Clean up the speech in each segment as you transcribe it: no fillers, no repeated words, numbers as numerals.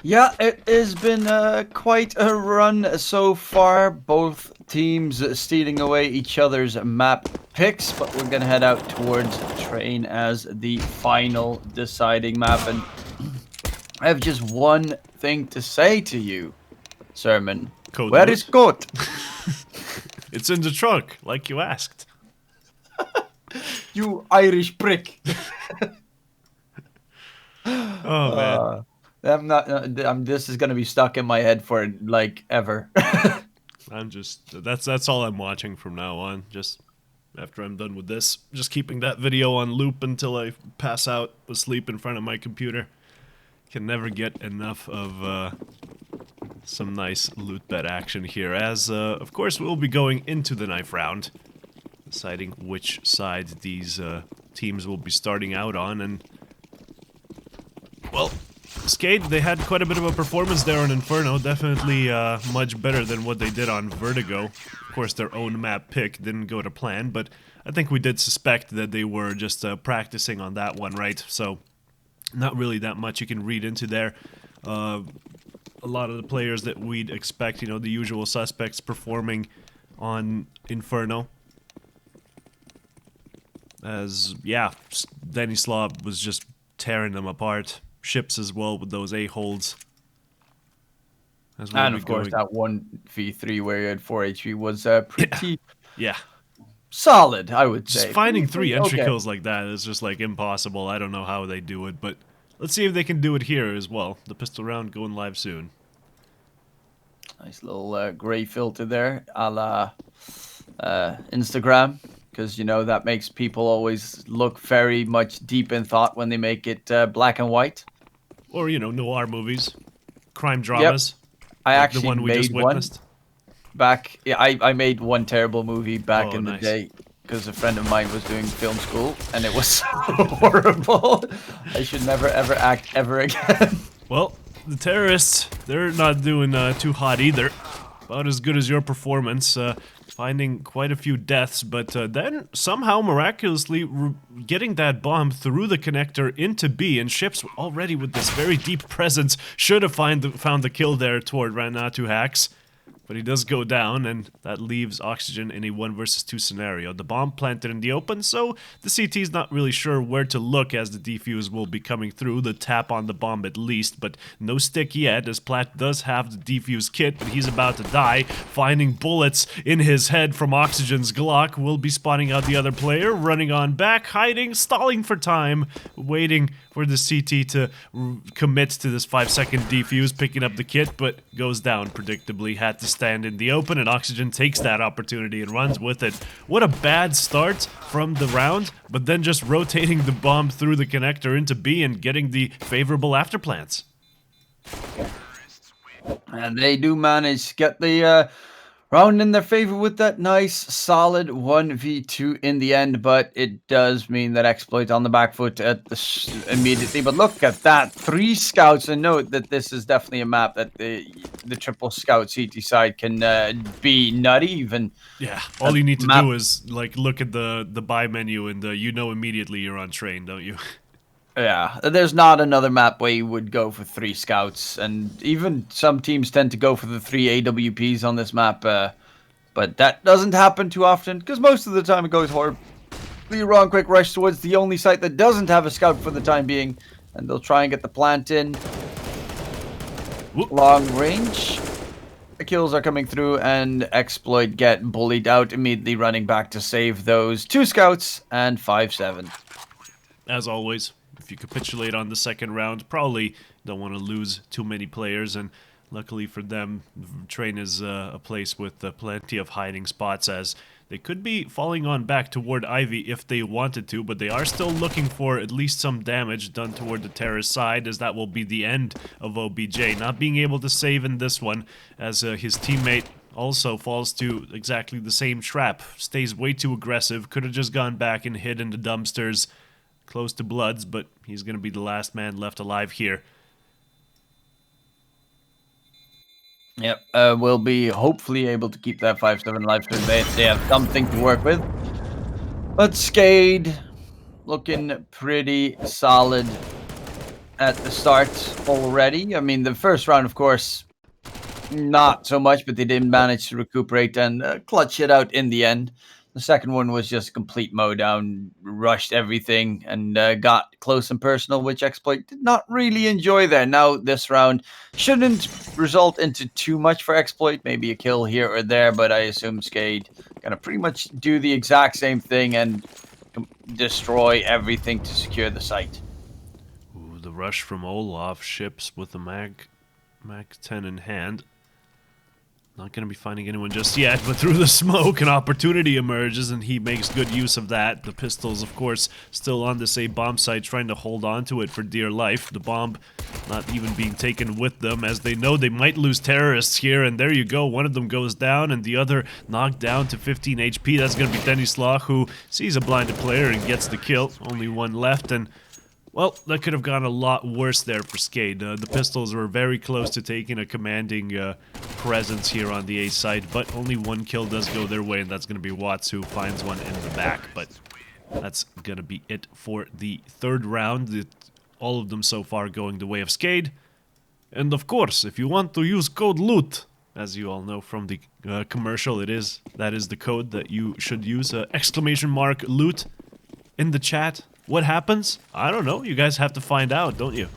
Yeah, it has been quite a run so far. Both teams stealing away each other's map picks, but we're gonna head out towards Train as the final deciding map. And I have just one thing to say to you, Sermon. Code Where loot? is Goat? It's in the trunk, like you asked. You Irish prick. Oh man, I'm not. This is gonna be stuck in my head for like ever. I'm just that's all I'm watching from now on. Just after I'm done with this, just keeping that video on loop until I pass out asleep in front of my computer. Can never get enough of some nice loot-bet action here. As of course we'll be going into the knife round, deciding which side these teams will be starting out on, and well, SKADE, they had quite a bit of a performance there on Inferno, definitely much better than what they did on Vertigo. Of course, their own map pick didn't go to plan, but I think we did suspect that they were just practicing on that one, right? So, not really that much you can read into there. A lot of the players that we'd expect, you know, the usual suspects performing on Inferno. As, yeah, Danny Slob was just tearing them apart. Ships as well with those A-holds. And of course, that 1v3 where you had 4 HP was pretty Yeah. solid, I would say. Just finding 3 entry Okay. kills like that is just like impossible. I don't know how they do it, but let's see if they can do it here as well. The pistol round going live soon. Nice little gray filter there, a la Instagram, because you know that makes people always look very much deep in thought when they make it black and white. Or, you know, noir movies. Crime dramas. I Like actually the one we made just witnessed. back. Yeah, I made one terrible movie back Oh, in the nice. day because a friend of mine was doing film school, and it was so horrible. I should never ever act ever again. Well, the terrorists, they're not doing too hot either. About as good as your performance, finding quite a few deaths, but then somehow miraculously getting that bomb through the connector into B, and Ships already with this very deep presence should have found the kill there toward Ranatu Hacks. But he does go down, and that leaves Oxygen in a 1 versus 2 scenario. The bomb planted in the open, so the CT is not really sure where to look as the defuse will be coming through. The tap on the bomb at least, but no stick yet, as Platt does have the defuse kit, but he's about to die. Finding bullets in his head from Oxygen's Glock, will be spotting out the other player, running on back, hiding, stalling for time, waiting for the CT to commit to this 5-second defuse, picking up the kit, but goes down predictably. Had to stand in the open, and Oxygen takes that opportunity and runs with it. What a bad start from the round, but then just rotating the bomb through the connector into B and getting the favorable afterplants. And they do manage to get the round in their favor with that nice, solid 1v2 in the end, but it does mean that eXploit on the back foot at immediately. But look at that, 3 scouts, and note that this is definitely a map that the triple scout CT side can be nutty even. Yeah, all you need to do is like look at the buy menu and you know immediately you're on train, don't you? Yeah, there's not another map where you would go for 3 scouts, and even some teams tend to go for the 3 AWPs on this map, but that doesn't happen too often, because most of the time it goes horribly wrong. Quick rush towards the only site that doesn't have a scout for the time being, and they'll try and get the plant in. Whoop. Long range. The kills are coming through, and eXploit get bullied out, immediately running back to save those 2 scouts and 5-7. As always, if you capitulate on the second round, probably don't want to lose too many players, and luckily for them, Train is a place with plenty of hiding spots, as they could be falling on back toward Ivy if they wanted to, but they are still looking for at least some damage done toward the terrorist side, as that will be the end of OBJ. Not being able to save in this one, as his teammate also falls to exactly the same trap. Stays way too aggressive, could have just gone back and hid in the dumpsters. Close to Bloods, but he's going to be the last man left alive here. Yep, we'll be hopefully able to keep that 5-7 alive, so they have something to work with. But SKADE looking pretty solid at the start already. I mean, the first round, of course, not so much, but they did manage to recuperate and clutch it out in the end. The second one was just complete mowdown, rushed everything, and got close and personal, which eXploit did not really enjoy there. Now, this round shouldn't result into too much for eXploit, maybe a kill here or there, but I assume SKADE gonna pretty much do the exact same thing and destroy everything to secure the site. Ooh, the rush from Olaf, ships with the Mag 10 in hand. Not going to be finding anyone just yet, but through the smoke, an opportunity emerges, and he makes good use of that. The pistols, of course, still on this A bomb site, trying to hold on to it for dear life. The bomb not even being taken with them, as they know they might lose terrorists here, and there you go. One of them goes down, and the other knocked down to 15 HP. That's going to be Denislaw, who sees a blinded player and gets the kill. Only one left, and well, that could have gone a lot worse there for SKADE. The pistols were very close to taking a commanding presence here on the A side, but only one kill does go their way, and that's going to be Watts, who finds one in the back. But that's going to be it for the third round. All of them so far going the way of SKADE. And of course, if you want to use code LOOT, as you all know from the commercial, that is the code that you should use. Exclamation mark LOOT in the chat. What happens? I don't know. You guys have to find out, don't you?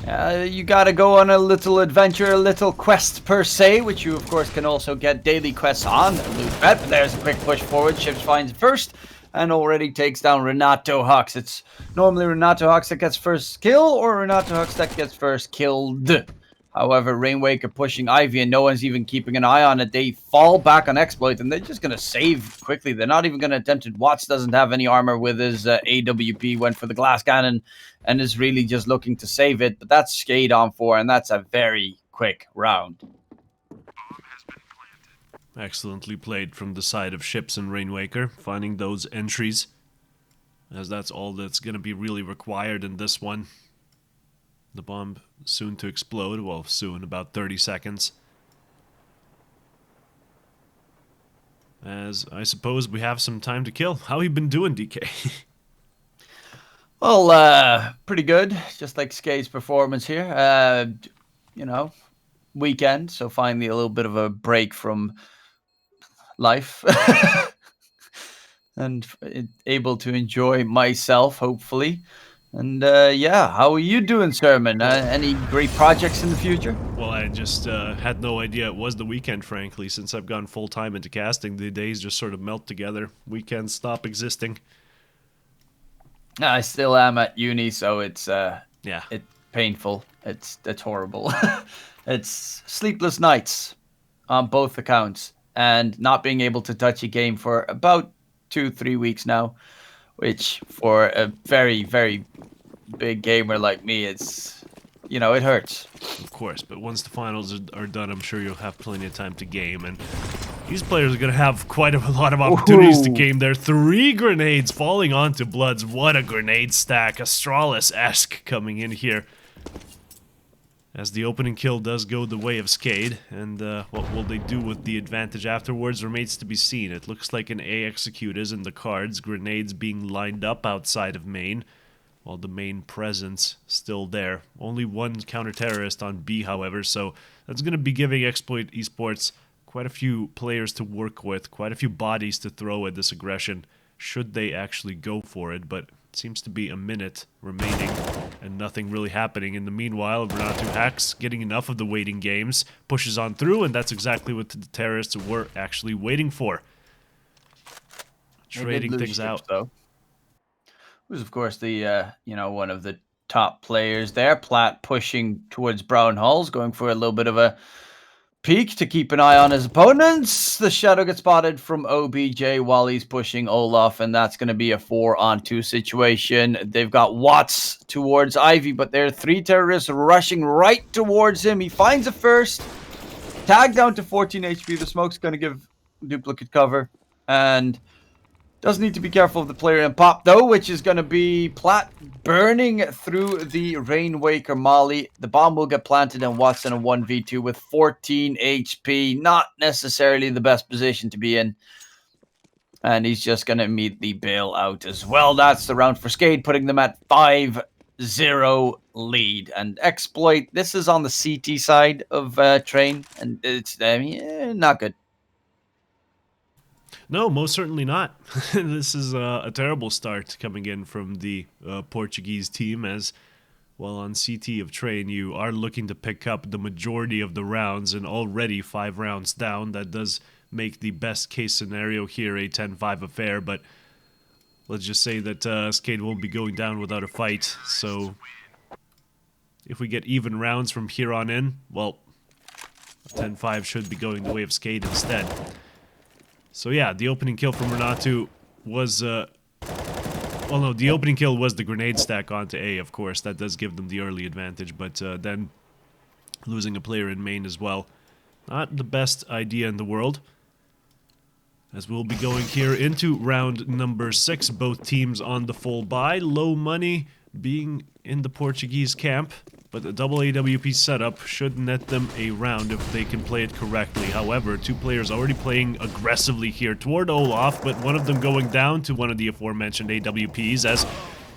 You gotta go on a little adventure, a little quest per se, which you of course can also get daily quests on LOOT.BET. But there's a quick push forward. Ships finds it first and already takes down Renato Hux. It's normally Renato Hux that gets first kill or Renato Hux that gets first killed. However, Rainwaker pushing Ivy and no one's even keeping an eye on it. They fall back on eXploit and they're just going to save quickly. They're not even going to attempt it. Watts doesn't have any armor with his AWP, went for the glass cannon and is really just looking to save it. But that's SKADE on 4 and that's a very quick round. Excellently played from the side of Ships and Rainwaker, finding those entries, as that's all that's going to be really required in this one. The bomb soon to explode. Well, soon, about 30 seconds. As I suppose we have some time to kill. How you been doing, DK? Well, pretty good. Just like SKADE's performance here. You know, weekend, so finally a little bit of a break from life. And able to enjoy myself, hopefully. And yeah, how are you doing, Sermon? Any great projects in the future? Well, I just had no idea it was the weekend, frankly. Since I've gone full-time into casting, the days just sort of melt together. Weekends stop existing. I still am at uni, so it's Yeah. it's painful. It's horrible. It's sleepless nights on both accounts, and not being able to touch a game for about 2-3 weeks now, which for a very, very big gamer like me, it's, you know, it hurts. Of course, but once the finals are done, I'm sure you'll have plenty of time to game, and these players are going to have quite a lot of opportunities to game. There 3 grenades falling onto Bloods. What a grenade stack. Astralis-esque coming in here. As the opening kill does go the way of SKADE, and what will they do with the advantage afterwards remains to be seen. It looks like an A execute is in the cards, grenades being lined up outside of main, while the main presence still there. Only one counter-terrorist on B, however, so that's going to be giving eXploit Esports quite a few players to work with, quite a few bodies to throw at this aggression, should they actually go for it, but it seems to be a minute remaining and nothing really happening. In the meanwhile, Renato Hux getting enough of the waiting games, pushes on through, and that's exactly what the terrorists were actually waiting for. Trading things out. Though. Who's of course the you know, one of the top players there. Platt pushing towards Brown Halls, going for a little bit of a peek to keep an eye on his opponents. The shadow gets spotted from OBJ while he's pushing Olaf, and that's going to be a 4-on-2 situation. They've got Watts towards Ivy, but there are 3 terrorists rushing right towards him. He finds a first, tag down to 14 HP. The smoke's going to give duplicate cover, and does need to be careful of the player in pop, though, which is going to be Platt burning through the Rainwaker Molly. The bomb will get planted, and Watts in a 1v2 with 14 HP. Not necessarily the best position to be in. And he's just going to immediately bail out as well. That's the round for SKADE, putting them at 5-0 0 lead. And eXploit, this is on the CT side of Train, and it's not good. No, most certainly not. This is a terrible start coming in from the Portuguese team, as well on CT of Train you are looking to pick up the majority of the rounds, and already 5 rounds down. That does make the best case scenario here a 10-5 affair, but let's just say that SKADE won't be going down without a fight, so if we get even rounds from here on in, well, 10-5 should be going the way of SKADE instead. So yeah, the opening kill from Renato was, well no, the opening kill was the grenade stack onto A, of course. That does give them the early advantage, but then losing a player in main as well. Not the best idea in the world. As we'll be going here into round number 6, both teams on the full buy. Low money being in the Portuguese camp, but the double AWP setup should net them a round if they can play it correctly. However, 2 players already playing aggressively here toward Olaf, but one of them going down to one of the aforementioned AWPs, as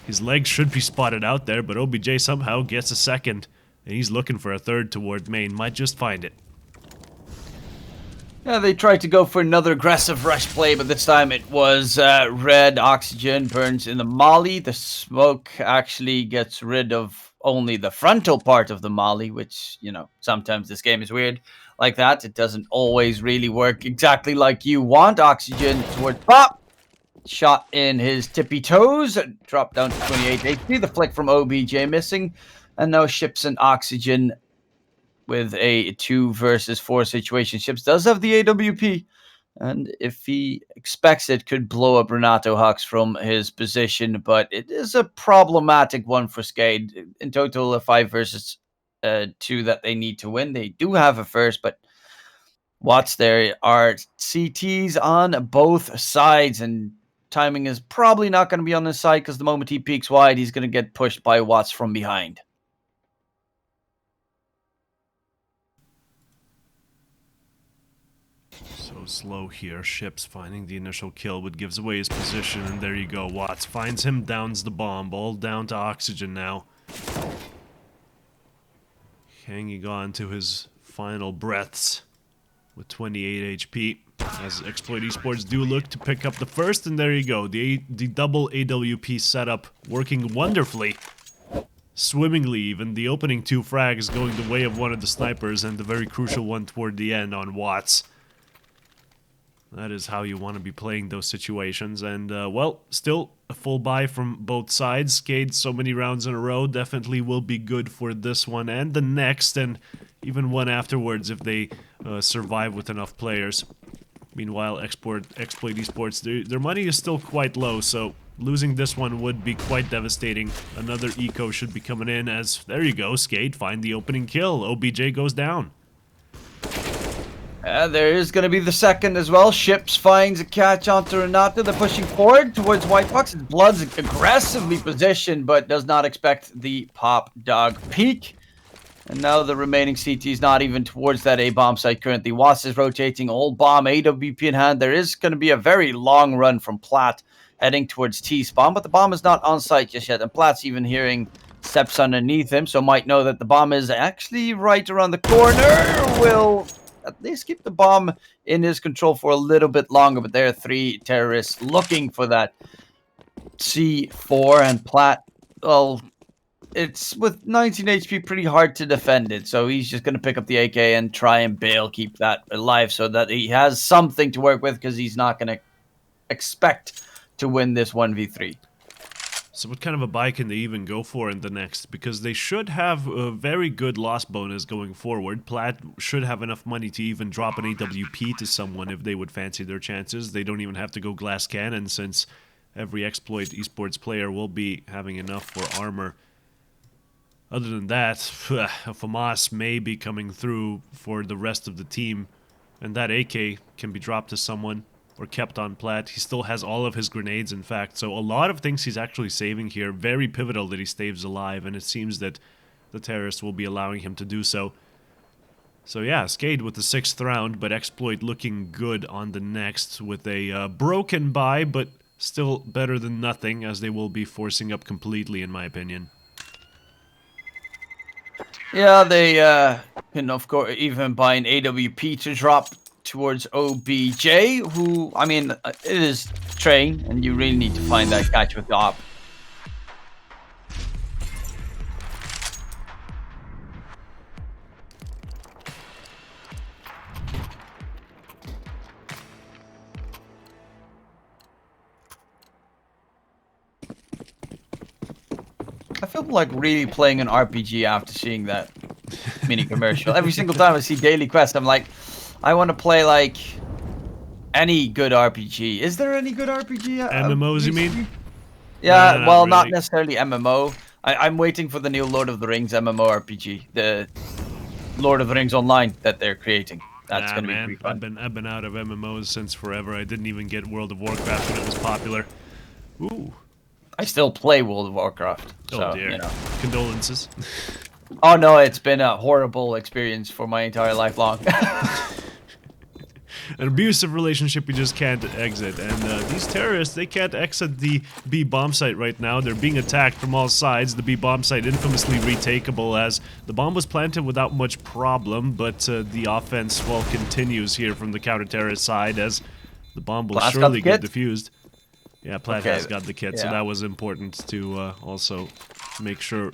his legs should be spotted out there, but OBJ somehow gets a second, and he's looking for a third toward main. Might just find it. Yeah, they tried to go for another aggressive rush play, but this time it was red. Oxygen burns in the molly. The smoke actually gets rid of only the frontal part of the molly, which, you know, sometimes this game is weird like that. It doesn't always really work exactly like you want. Oxygen towards pop. Shot in his tippy toes. Dropped down to 28 HP. The flick from OBJ missing. And now Ships and Oxygen with a 2 versus 4 situation. Ships does have the AWP, and if he expects it, could blow up Renato Hux from his position, but it is a problematic one for SKADE. In total, a 5 versus 2 that they need to win. They do have a first, but Watts, there are CTs on both sides, and timing is probably not going to be on his side, because the moment he peeks wide, he's going to get pushed by Watts from behind. Slow here. Ships finding the initial kill, but gives away his position, and there you go. Watts finds him, downs the bomb. All down to Oxygen now. Hanging on to his final breaths with 28 HP. As eXploit Esports do look to pick up the first, and there you go. The double AWP setup working wonderfully. Swimmingly even. The opening 2 frags going the way of one of the snipers, and the very crucial one toward the end on Watts. That is how you want to be playing those situations, and, well, still a full buy from both sides. SKADE so many rounds in a row definitely will be good for this one and the next, and even one afterwards if they survive with enough players. Meanwhile, eXploit Esports, their money is still quite low, so losing this one would be quite devastating. Another eco should be coming in, as, there you go, SKADE find the opening kill. OBJ goes down. There is going to be the second as well. Ships finds a catch onto Renato. They're pushing forward towards White Box. His Blood's aggressively positioned, but does not expect the pop dog peek. And now the remaining CT is not even towards that A-bomb site currently. Watts is rotating, old bomb, AWP in hand. There is going to be a very long run from Platt heading towards T-spawn, but the bomb is not on site just yet. And Platt's even hearing steps underneath him, so might know that the bomb is actually right around the corner. Will at least keep the bomb in his control for a little bit longer, but there are 3 terrorists looking for that C4, and Platt, well, it's with 19 HP pretty hard to defend it, so he's just going to pick up the AK and try and bail, keep that alive so that he has something to work with, because he's not going to expect to win this 1v3. So what kind of a buy can they even go for in the next? Because they should have a very good loss bonus going forward. Platt should have enough money to even drop an AWP to someone if they would fancy their chances. They don't even have to go glass cannon, since every eXploit Esports player will be having enough for armor. Other than that, a FAMAS may be coming through for the rest of the team, and that AK can be dropped to someone or kept on Platt. He still has all of his grenades, in fact, so a lot of things he's actually saving here. Very pivotal that he stays alive, and it seems that the terrorists will be allowing him to do so. So yeah, SKADE with the 6th round, but eXploit looking good on the next with a broken buy, but still better than nothing, as they will be forcing up completely, in my opinion. Yeah, they can of course even buy an AWP to drop towards OBJ, who I mean it is train, and you really need to find that catch with the op. I feel like really playing an RPG after seeing that mini commercial. Every single time I see Daily Quest, I'm like, I want to play like any good RPG. Is there any good RPG? MMOs, you mean? Yeah, Nah, not well, not really. necessarily MMO. I'm waiting for the new Lord of the Rings MMORPG, the Lord of the Rings Online that they're creating. That's Nah, gonna be pretty man, fun. I've been out of MMOs since forever. I didn't even get World of Warcraft when it was popular. Ooh, I still play World of Warcraft, oh so dear. you know. Condolences. Oh no, it's been a horrible experience for my entire life long. An abusive relationship you just can't exit. And these terrorists, they can't exit the B bomb site right now. They're being attacked from all sides. The B bomb site infamously retakeable as the bomb was planted without much problem, but the offense, well, continues here from the counter-terrorist side as the bomb will Blast got surely the get kit? defused. Yeah, Platt Okay, has got the kit, so yeah. that was important to also make sure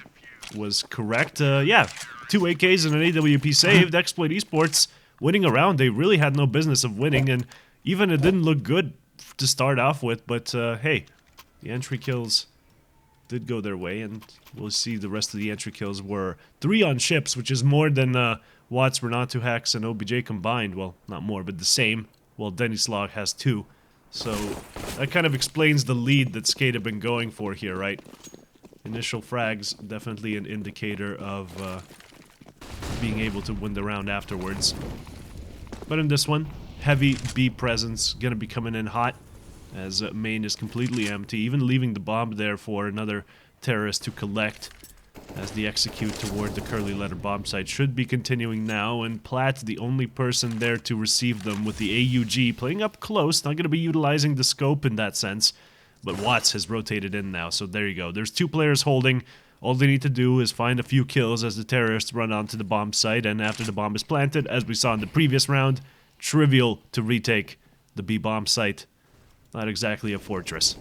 was correct. Yeah, 2 AKs and an AWP saved. eXploit Esports winning a round they really had no business of winning, and even it didn't look good to start off with, but hey, the entry kills did go their way, and we'll see the rest of the entry kills were 3 on ships, which is more than Watts, Renato, Hex, and OBJ combined. Well, not more, but the same. Well, Dennis Log has 2. So that kind of explains the lead that SKADE have been going for here, right? Initial frags, definitely an indicator of being able to win the round afterwards. But in this one, heavy B presence gonna be coming in hot as main is completely empty, even leaving the bomb there for another terrorist to collect as the execute toward the curly letter bomb site should be continuing now, and Platt, the only person there to receive them with the AUG, playing up close, not going to be utilizing the scope in that sense, but Watts has rotated in now, so there you go. There's 2 players holding. All they need to do is find a few kills as the terrorists run onto the bomb site, and after the bomb is planted, as we saw in the previous round, trivial to retake the B bomb site. Not exactly a fortress.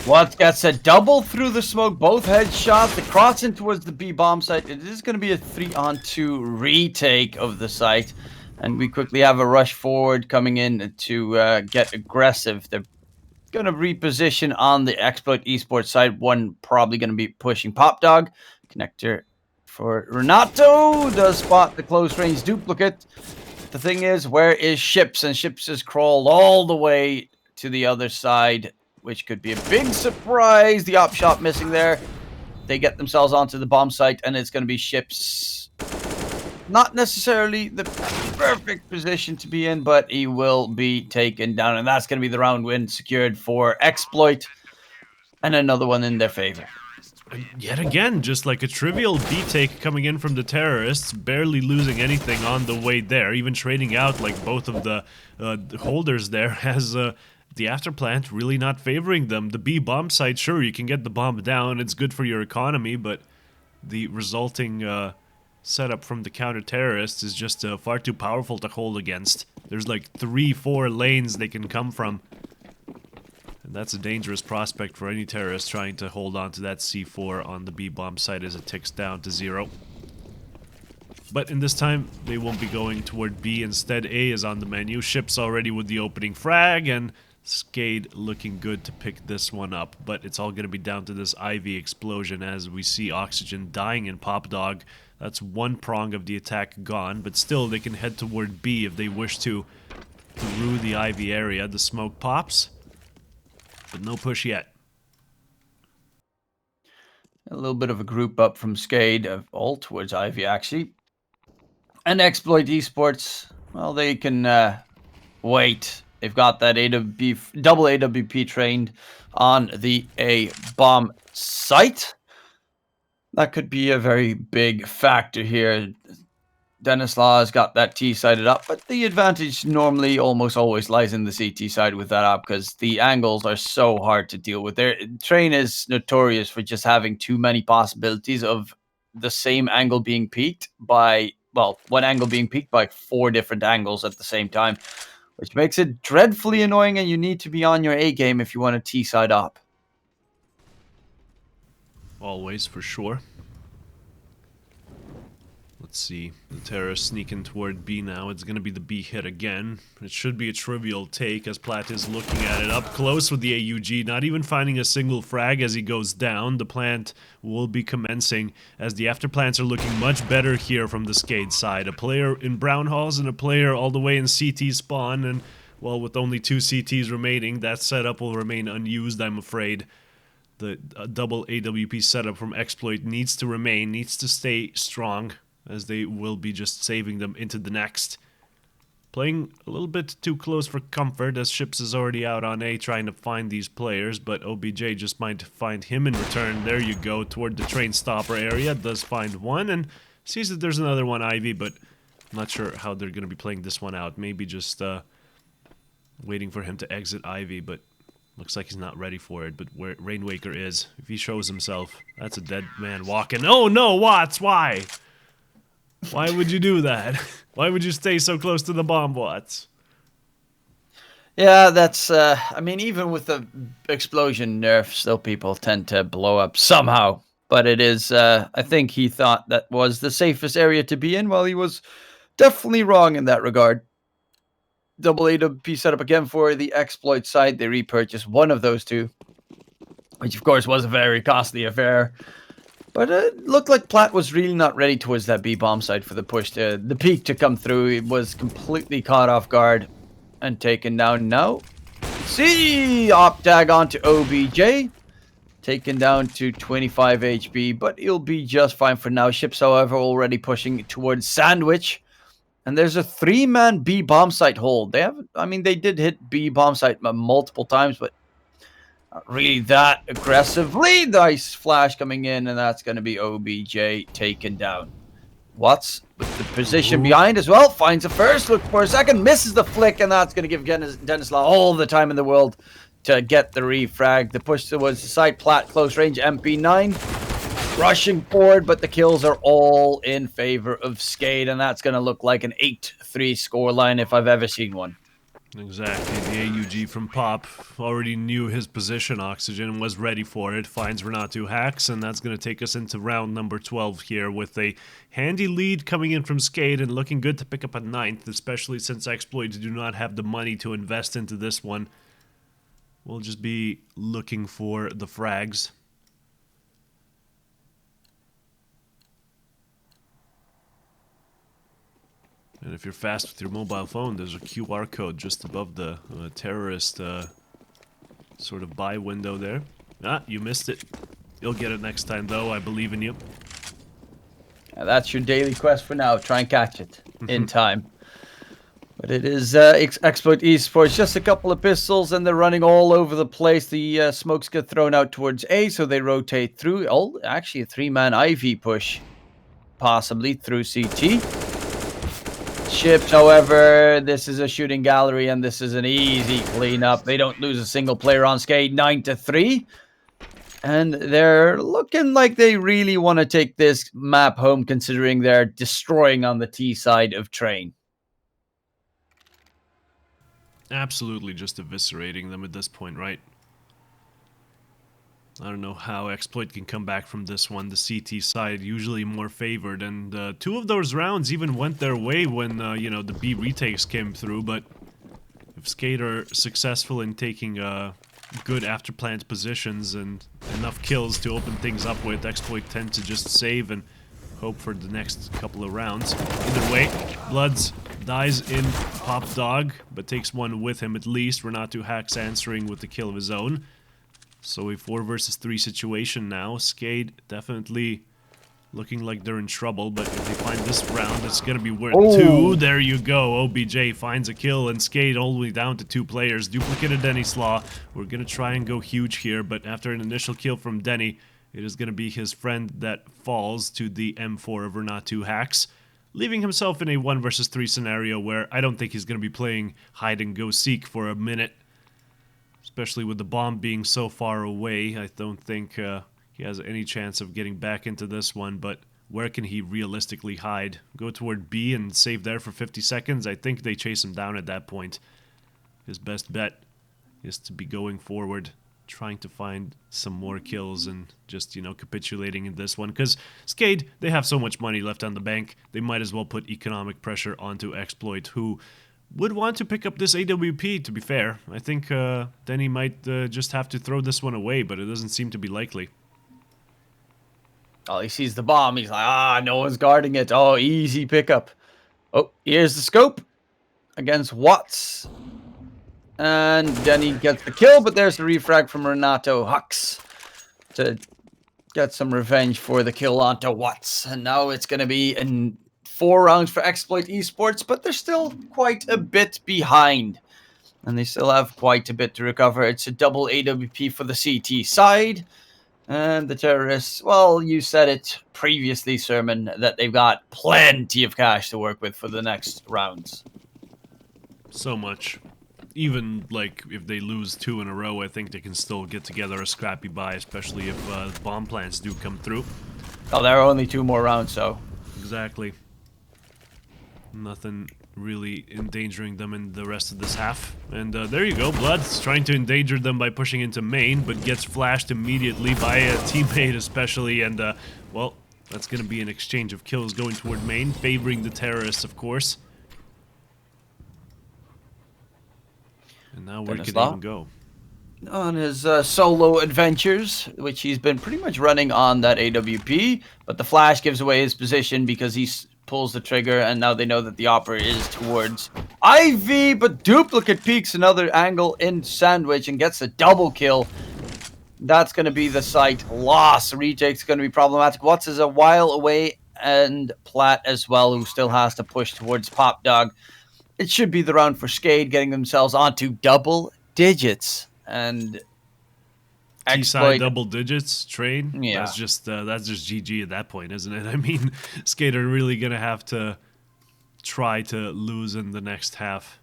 Watts gets a double through the smoke, both headshots. The crossing towards the B bomb site. It is going to be a 3-on-2 retake of the site, and we quickly have a rush forward coming in to get aggressive. They're going to reposition on the eXploit Esports side. One probably going to be pushing Pop Dog. Connector for Renato does spot the close range duplicate. The thing is, where is Ships? And Ships has crawled all the way to the other side, which could be a big surprise. The op shot missing there. They get themselves onto the bomb site, and it's going to be Ships. Not necessarily the perfect position to be in, but he will be taken down, and that's going to be the round win secured for eXploit, and another one in their favor. Yet again, just like a trivial B-take coming in from the terrorists, barely losing anything on the way there, even trading out like both of the holders there as the afterplant really not favoring them. The B bomb site, sure, you can get the bomb down, it's good for your economy, but the resulting setup from the counter-terrorists is just far too powerful to hold against. There's like 3-4 lanes they can come from. And that's a dangerous prospect for any terrorist trying to hold on to that C4 on the B bomb site as it ticks down to 0. But in this time, they won't be going toward B. Instead, A is on the menu. Ships already with the opening frag, and SKADE looking good to pick this one up. But it's all going to be down to this Ivy explosion as we see Oxygen dying in Pop Dog. That's one prong of the attack gone, but still they can head toward B if they wish to through the Ivy area. The smoke pops, but no push yet. A little bit of a group up from SKADE, all towards Ivy, actually. And eXploit Esports, well, they can wait. They've got that double AWP trained on the A bomb site. That could be a very big factor here. Dennis Law has got that T sided up, but the advantage normally almost always lies in the CT side with that up because the angles are so hard to deal with. Their train is notorious for just having too many possibilities of the same angle being peaked by, well, one angle being peaked by 4 different angles at the same time, which makes it dreadfully annoying, and you need to be on your A game if you want to T side up. Always, for sure. Let's see. The terrorists sneaking toward B now. It's going to be the B hit again. It should be a trivial take as Platt is looking at it up close with the AUG, not even finding a single frag as he goes down. The plant will be commencing as the afterplants are looking much better here from the SKADE side. A player in brown halls and a player all the way in CT spawn, and well, with only 2 CTs remaining, that setup will remain unused, I'm afraid. The double AWP setup from eXploit needs to remain, needs to stay strong, as they will be just saving them into the next. Playing a little bit too close for comfort as Ships is already out on A trying to find these players, but OBJ just might find him in return. There you go, toward the train stopper area. Does find one and sees that there's another one, Ivy, but I'm not sure how they're going to be playing this one out. Maybe just waiting for him to exit Ivy, but looks like he's not ready for it. But where Rainwaker is, if he shows himself, that's a dead man walking. Oh no, Watts, why? Why would you do that? Why would you stay so close to the bomb, Watts? Yeah, that's, I mean, even with the explosion nerf, still people tend to blow up somehow. But it is, I think he thought that was the safest area to be in, while he was definitely wrong in that regard. Double AWP setup again for the eXploit side. They repurchased one of those 2, which of course was a very costly affair. But it looked like Platt was really not ready towards that B bomb side for the push to the peak to come through. It was completely caught off guard and taken down now. See, op tag onto OBJ, taken down to 25 HP, but he'll be just fine for now. Ships, however, already pushing towards Sandwich, and there's a 3-man B bomb site hold. They have, I mean, they did hit B bomb site multiple times, but not really that aggressively. Nice flash coming in, and that's going to be OBJ taken down. Watts with the position behind as well. Finds a first, look for a second, misses the flick, and that's going to give Dennis Law all the time in the world to get the refrag. The push towards the side, Platt, close range, MP9. Rushing forward, but the kills are all in favor of SKADE, and that's going to look like an 8-3 scoreline if I've ever seen one. Exactly. The AUG from Pop already knew his position, Oxygen, and was ready for it. Finds Renatu hacks, and that's going to take us into round number 12 here with a handy lead coming in from SKADE and looking good to pick up a 9th, especially since eXploit do not have the money to invest into this one. We'll just be looking for the frags. And if you're fast with your mobile phone, there's a QR code just above the terrorist sort of buy window there. Ah, you missed it. You'll get it next time, though. I believe in you. Yeah, that's your daily quest for now. Try and catch it in time. But it is eXploit Esports. Just a couple of pistols, and they're running all over the place. The smokes get thrown out towards A, so they rotate through. Oh, actually a 3-man IV push, possibly through CT. Ships, however, this is a shooting gallery, and this is an easy cleanup. They don't lose a single player on SKADE, 9-3. And they're looking like they really want to take this map home, considering they're destroying on the T side of train. Absolutely just eviscerating them at this point, right? I don't know how eXploit can come back from this one. The CT side usually more favored, and 2 of those rounds even went their way when, you know, the B retakes came through, but if SKADE are successful in taking good afterplant positions and enough kills to open things up with, eXploit tend to just save and hope for the next couple of rounds. Either way, Bloods dies in Pop Dog, but takes one with him at least. Renatu hacks answering with the kill of his own. So a 4 versus 3 situation now. SKADE definitely looking like they're in trouble, but if they find this round, it's gonna be worth 2. There you go. OBJ finds a kill, and SKADE all the way down to 2 players. Duplicated Denny's Law. We're gonna try and go huge here, but after an initial kill from Denny, it is gonna be his friend that falls to the M4 of Renatu hacks, leaving himself in a 1 versus 3 scenario where I don't think he's gonna be playing hide and go seek for a minute. Especially with the bomb being so far away, I don't think he has any chance of getting back into this one, but where can he realistically hide? Go toward B and save there for 50 seconds? I think they chase him down at that point. His best bet is to be going forward, trying to find some more kills and just, you know, capitulating in this one. Because SKADE, they have so much money left on the bank, they might as well put economic pressure onto eXploit, who would want to pick up this AWP, to be fair. I think then he might just have to throw this one away, but it doesn't seem to be likely. Oh, he sees the bomb. He's like, ah, no one's guarding it. Oh, easy pickup. Oh, here's the scope against Watts. And then he gets the kill, but there's the refrag from Renato Hux to get some revenge for the kill onto Watts. And now it's going to be in 4 rounds for eXploit Esports, but they're still quite a bit behind. And they still have quite a bit to recover. It's a double AWP for the CT side. And the terrorists, well, you said it previously, Sermon, that they've got plenty of cash to work with for the next rounds. So much. Even, like, if they lose 2 in a row, I think they can still get together a scrappy buy, especially if bomb plants do come through. Oh, there are only 2 more rounds, so. Exactly. Nothing really endangering them in the rest of this half. And there you go, Blood's trying to endanger them by pushing into main, but gets flashed immediately by a teammate especially, and well, that's gonna be an exchange of kills going toward main, favoring the terrorists, of course. And now where can he even go? On his solo adventures, which he's been pretty much running on that AWP, but the flash gives away his position because he's pulls the trigger, and now they know that the opera is towards IV, but Duplicate peeks another angle in Sandwich and gets a double kill. That's going to be the site loss. Retake's going to be problematic. Watts is a while away, and Platt as well, who still has to push towards Pop Dog. It should be the round for SKADE, getting themselves onto double digits. And T-side double digits train. Yeah, that's just GG at that point, isn't it? I mean, SKADE are really gonna have to try to lose in the next half.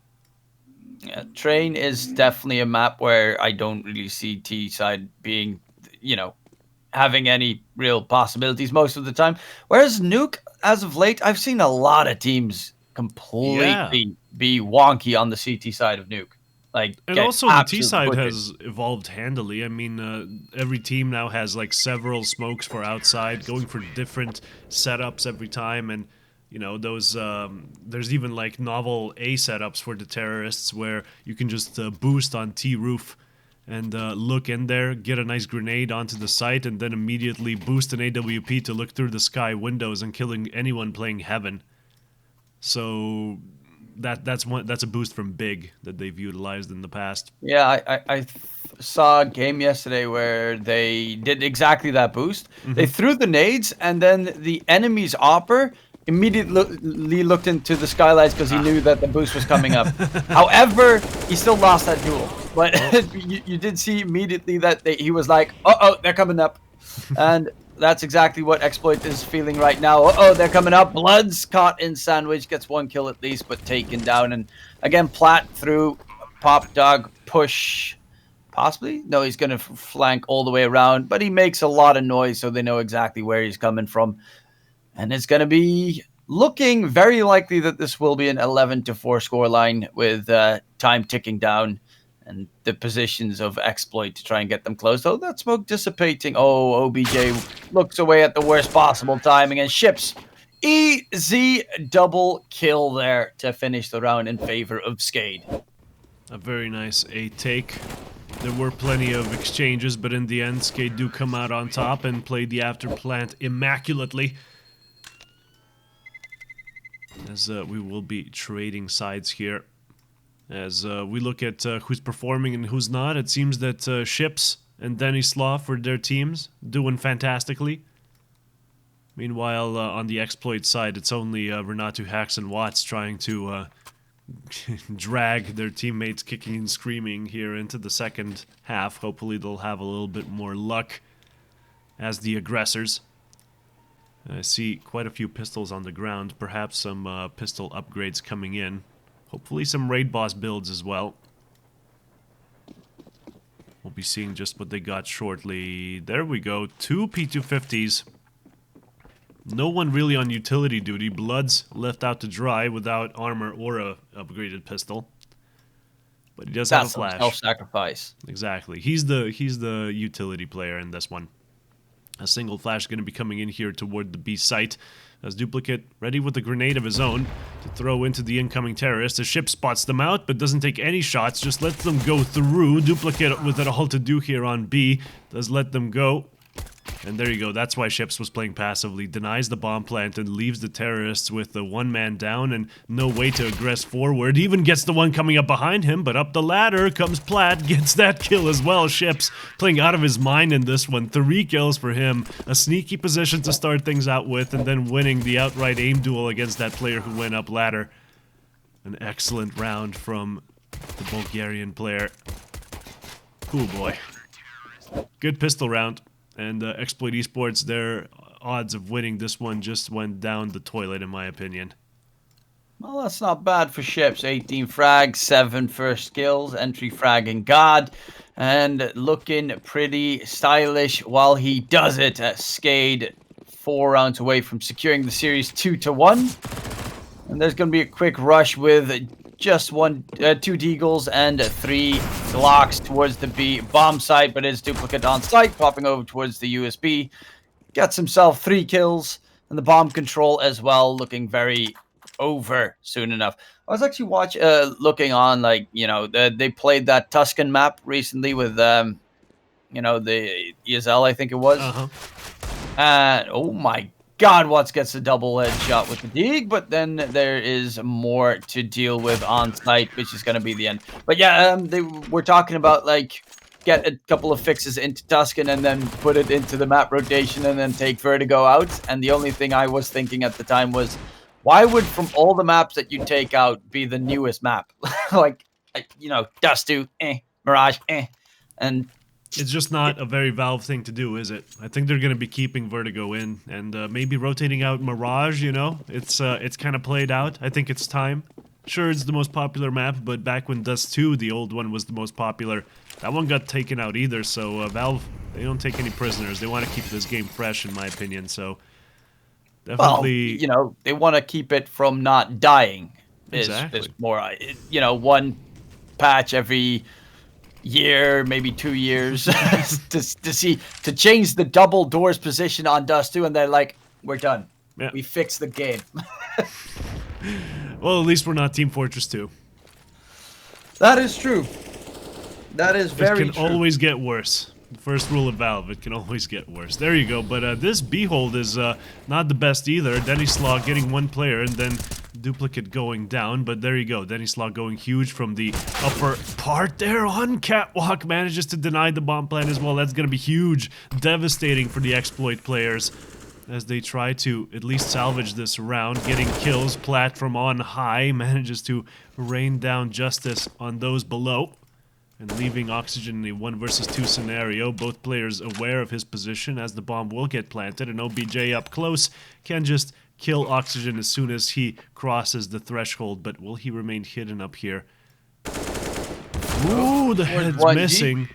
Yeah, train is definitely a map where I don't really see T-side being, you know, having any real possibilities most of the time. Whereas Nuke, as of late, I've seen a lot of teams completely be wonky on the CT side of Nuke. Like, and also the T side has evolved handily. I mean, every team now has like several smokes for outside, going for different setups every time, and you know those. There's even like novel A setups for the terrorists where you can just boost on T roof and look in there, get a nice grenade onto the site, and then immediately boost an AWP to look through the sky windows and killing anyone playing Heaven. So that's a boost from Big that they've utilized in the past. Yeah, I saw a game yesterday where they did exactly that boost. They threw the nades, and then the enemy's opper immediately looked into the skylights because he knew that the boost was coming up. However, he still lost that duel. But you did see immediately that he was like, uh-oh, they're coming up. And that's exactly what eXploit is feeling right now. Uh-oh, they're coming up. Blood's caught in Sandwich. Gets 1 kill at least, but taken down. And again, Platt through Pop Dog push. Possibly? No, he's going to flank all the way around. But he makes a lot of noise, so they know exactly where he's coming from. And it's going to be looking very likely that this will be an 11-4 scoreline with time ticking down. And the positions of eXploit to try and get them closed. Oh, that smoke dissipating. Oh, OBJ looks away at the worst possible timing and ships. Easy double kill there to finish the round in favor of SKADE. A very nice A take. There were plenty of exchanges, but in the end, SKADE do come out on top and play the afterplant immaculately. As we will be trading sides here. As we look at who's performing and who's not, it seems that Ships and Denny Slaw for their teams doing fantastically. Meanwhile, on the eXploit side, it's only Renato Hux and Watts trying to drag their teammates kicking and screaming here into the second half. Hopefully they'll have a little bit more luck as the aggressors. I see quite a few pistols on the ground, perhaps some pistol upgrades coming in. Hopefully some raid boss builds as well. We'll be seeing just what they got shortly. There we go, 2 P250s. No one really on utility duty. Blood's left out to dry without armor or a upgraded pistol. But he does have a That's some flash. self-sacrifice. Exactly. He's the utility player in this one. A single flash going to be coming in here toward the B site. As Duplicate ready with a grenade of his own to throw into the incoming terrorists. The ship spots them out, but doesn't take any shots, just lets them go through. Duplicate with it all to do here on B. Does let them go. And there you go, that's why Ships was playing passively. Denies the bomb plant and leaves the terrorists with the one man down and no way to aggress forward. Even gets the one coming up behind him, but up the ladder comes Platt, gets that kill as well. Ships playing out of his mind in this one. 3 kills for him. A sneaky position to start things out with, and then winning the outright aim duel against that player who went up ladder. An excellent round from the Bulgarian player. Cool boy. Good pistol round. And eXploit Esports, their odds of winning this one just went down the toilet, in my opinion. Well, that's not bad for Ships. 18 frags, 7 first kills, entry frag and God, and looking pretty stylish while he does it. SKADE 4 rounds away from securing the series 2-1. And there's going to be a quick rush with just 2 Deagles and 3 Glocks towards the B bomb site, but it's Duplicate on site, popping over towards the USB. Gets himself 3 kills, and the bomb control as well, looking very over soon enough. I was actually looking on, like, you know, they played that Tuscan map recently with, you know, the ESL, I think it was. And oh my God, Watts gets a double headshot with the Deeg, but then there is more to deal with on site, which is going to be the end. But yeah, they were talking about, like, get a couple of fixes into Tuscan and then put it into the map rotation and then take Vertigo out. And the only thing I was thinking at the time was, why would, from all the maps that you take out, be the newest map? Like, you know, Dustu, Mirage, and it's just not a very Valve thing to do, is it? I think they're going to be keeping Vertigo in and maybe rotating out Mirage, you know? It's kind of played out. I think it's time. Sure, it's the most popular map, but back when Dust 2, the old one, was the most popular, that one got taken out either, so Valve, they don't take any prisoners. They want to keep this game fresh, in my opinion, so definitely... Well, you know, they want to keep it from not dying. Exactly. Is more, you know, one patch every year, maybe 2 years to change the double doors position on Dust 2, and they're like, we're done. Yeah. We fixed the game. Well, at least we're not Team Fortress 2. That is true. That is very true. It can always get worse. The first rule of Valve, it can always get worse. There you go, but this B-hold is not the best either. Denislaw getting 1 player and then Duplicate going down, but there you go. Denislaw going huge from the upper part there on Catwalk. Manages to deny the bomb plant as well. That's going to be huge. Devastating for the eXploit players as they try to at least salvage this round. Getting kills. Platt from on high manages to rain down justice on those below. And leaving Oxygen in a 1 versus 2 scenario. Both players aware of his position as the bomb will get planted. And OBJ up close can just kill Oxygen as soon as he crosses the threshold. But will he remain hidden up here? Ooh, the head's missing.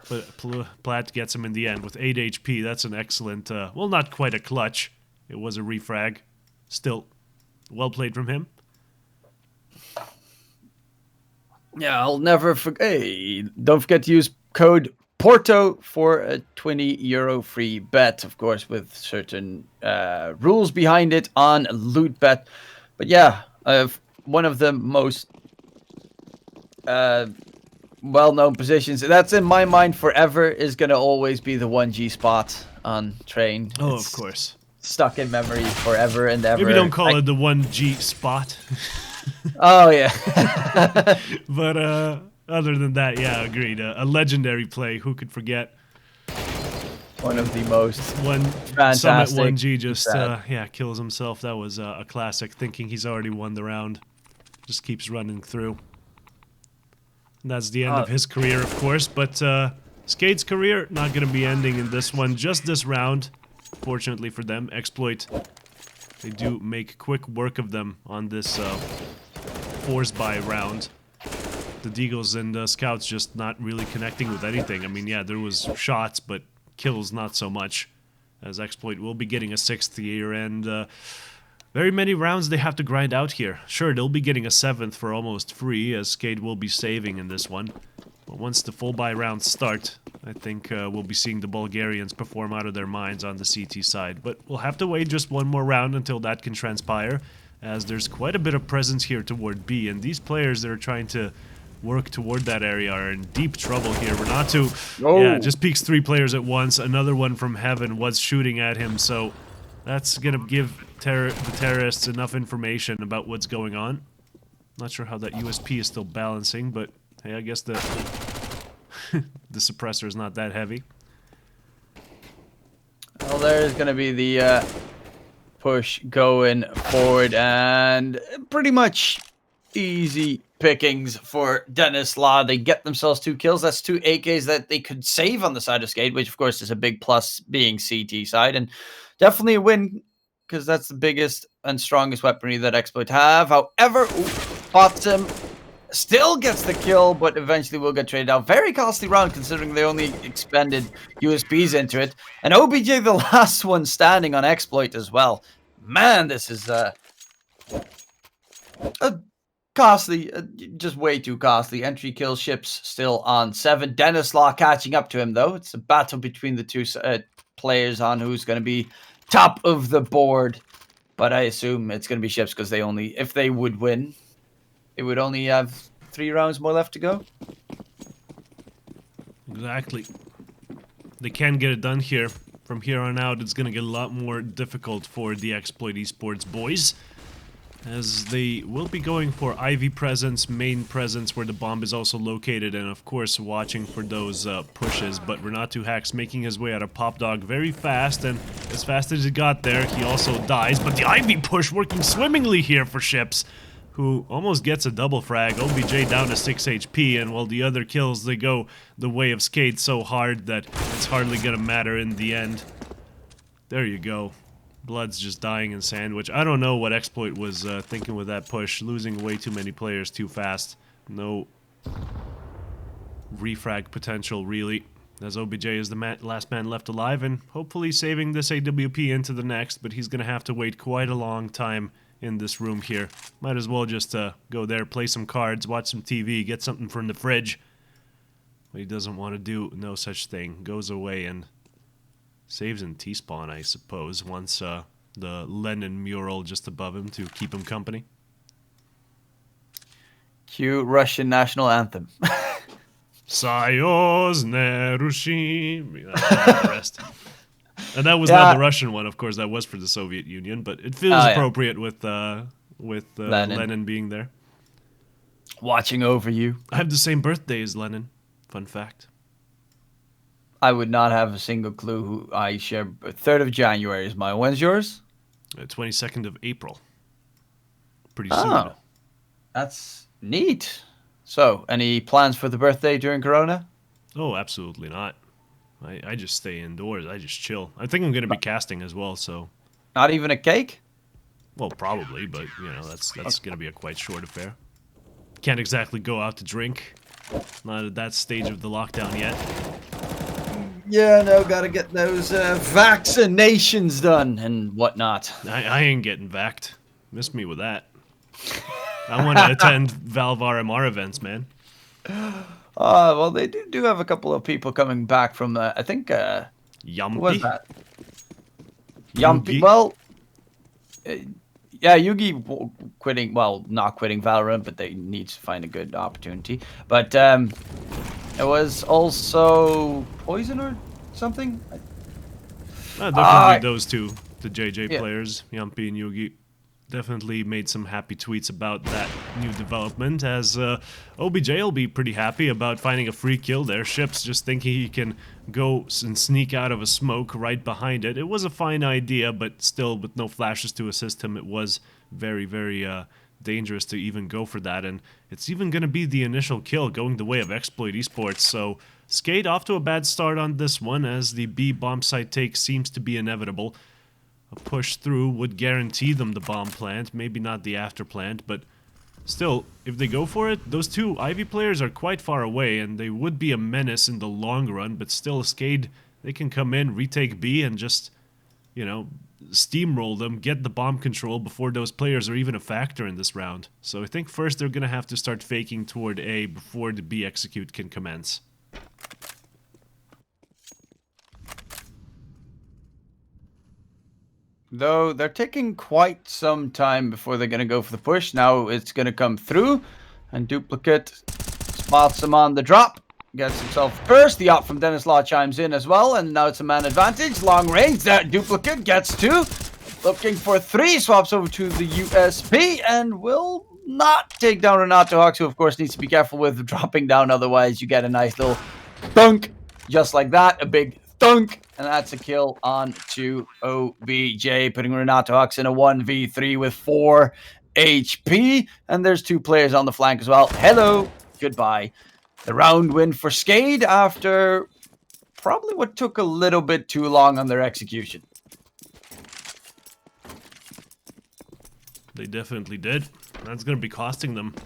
But Platt gets him in the end with 8 HP. That's an excellent, well, not quite a clutch. It was a refrag. Still, well played from him. Yeah, I'll never forget. Hey, don't forget to use code Porto for a €20 free bet, of course, with certain rules behind it on LOOT.BET. But yeah, one of the most well-known positions that's in my mind forever is going to always be the 1G spot on Train. Oh, of course. Stuck in memory forever and ever. Maybe don't call it the 1G spot. Oh, yeah. But other than that, yeah, agreed. A legendary play. Who could forget? One of the most Summit 1G just yeah, kills himself. That was a classic. Thinking he's already won the round. Just keeps running through. And that's the end of his career, of course. But SKADE's career not going to be ending in this one. Just this round. Fortunately for them, eXploit, they do make quick work of them on this force buy round. The Deagles and Scouts just not really connecting with anything. I mean, yeah, there was shots, but kills not so much. as eXploit will be getting a 6th year, and very many rounds they have to grind out here. Sure, they'll be getting a 7th for almost free, as SKADE will be saving in this one. But once the full buy rounds start, I think we'll be seeing the Bulgarians perform out of their minds on the CT side. But we'll have to wait just one more round until that can transpire, as there's quite a bit of presence here toward B, and these players that are trying to work toward that area are in deep trouble here. Renato, yeah, just peeks 3 players at once. Another one from heaven was shooting at him, so that's gonna give the terrorists enough information about what's going on. Not sure how that USP is still balancing, but hey, I guess the the suppressor is not that heavy. Well, there's going to be the push going forward, and pretty much easy pickings for Dennis Law. They get themselves 2 kills. That's 2 AKs that they could save on the side of SKADE, which of course is a big plus being CT side, and definitely a win because that's the biggest and strongest weaponry that eXploit have. However, spots him, still gets the kill, but eventually will get traded out. Very costly round considering they only expended USBs into it. And OBJ, the last one standing on eXploit as well. Man, this is a costly, just way too costly. Entry kill ships still on 7. Dennis Law catching up to him, though. It's a battle between the 2 players on who's going to be top of the board. But I assume it's going to be ships because they only, if they would win, it would only have 3 rounds more left to go. Exactly. They can get it done here. From here on out, it's going to get a lot more difficult for the eXploit Esports boys, as they will be going for Ivy presence, main presence where the bomb is also located, and of course watching for those pushes. But Renato Hacks making his way out of Pop Dog very fast, and as fast as he got there, he also dies. But the Ivy push working swimmingly here for Ships, who almost gets a double frag. OBJ down to 6 HP, and while the other kills, they go the way of SKADE so hard that it's hardly gonna matter in the end. There you go. Blood's just dying in Sandwich. I don't know what eXploit was thinking with that push. Losing way too many players too fast. No refrag potential, really, as OBJ is the last man left alive, and hopefully saving this AWP into the next, but he's gonna have to wait quite a long time in this room here. Might as well just go there, play some cards, watch some TV, get something from the fridge. But he doesn't want to do no such thing. Goes away and saves in T-spawn, I suppose, once the Lenin mural just above him to keep him company. Cue Russian national anthem. Soyuz Nerushim. That's the rest. And that was not the Russian one, of course. That was for the Soviet Union, but it feels appropriate with Lenin being there. Watching over you. I have the same birthday as Lenin. Fun fact. I would not have a single clue who I share. 3rd of January is mine. When's yours? 22nd of April. Pretty soon. Oh, that's neat. So, any plans for the birthday during Corona? Oh, absolutely not. I just stay indoors. I just chill. I think I'm going to be casting as well, so... Not even a cake? Well, probably, but, you know, that's going to be a quite short affair. Can't exactly go out to drink. Not at that stage of the lockdown yet. Yeah, no, gotta get those vaccinations done and whatnot. I ain't getting vaxxed. Miss me with that. I want to attend Valve RMR events, man. Well, they do have a couple of people coming back from, I think, Yumpy? What was that? Yumpy? Well, yeah, Yugi quitting, well, not quitting Valorant, but they need to find a good opportunity. But it was also Poison or something? Definitely those two, the JJ players, Yumpy and Yugi. Definitely made some happy tweets about that new development, as OBJ will be pretty happy about finding a free kill there. Ships just thinking he can go and sneak out of a smoke right behind it. It was a fine idea, but still with no flashes to assist him, it was very, very dangerous to even go for that. And it's even going to be the initial kill going the way of eXploit Esports. So SKADE off to a bad start on this one, as the B bomb site take seems to be inevitable. A push through would guarantee them the bomb plant, maybe not the after plant, but still, if they go for it, those two Ivy players are quite far away, and they would be a menace in the long run, but still, SKADE, they can come in, retake B, and just you know, steamroll them, get the bomb control before those players are even a factor in this round. So I think first they're going to have to start faking toward A before the B execute can commence. Though they're taking quite some time before they're going to go for the push. Now it's going to come through, and Duplicate spots him on the drop. Gets himself first. The op from Dennis Law chimes in as well, and now it's a man advantage. Long range. That Duplicate gets 2. Looking for 3. Swaps over to the USP, and will not take down Renato Hawks, who of course needs to be careful with dropping down. Otherwise, you get a nice little thunk. Just like that. A big thunk. And that's a kill on to OBJ, putting Renato Hawks in a 1v3 with 4 HP. And there's 2 players on the flank as well. Hello. Goodbye. The round win for SKADE after probably what took a little bit too long on their execution. They definitely did. That's going to be costing them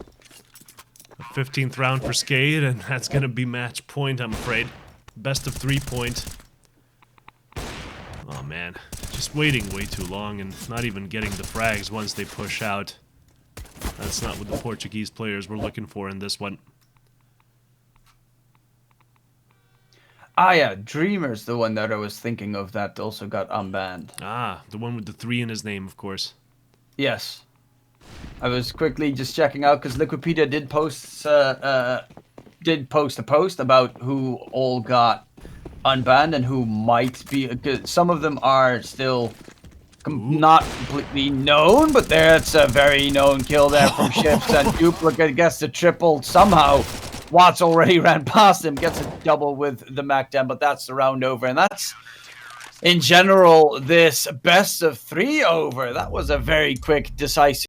a 15th round for SKADE, and that's going to be match point, I'm afraid. Best of 3 point. Oh man, just waiting way too long and not even getting the frags once they push out. That's not what the Portuguese players were looking for in this one. Ah yeah, Dreamer's the one that I was thinking of that also got unbanned. Ah, the one with the 3 in his name, of course. Yes. I was quickly just checking out because Liquipedia did post a post about who all got unbanned and who might be. Some of them are still not completely known, but that's a very known kill there from Ships, and Duplicate gets the triple somehow. Watts already ran past him, gets a double with the Mac 10, but that's the round over, and that's in general this best of 3 over. That was a very quick, decisive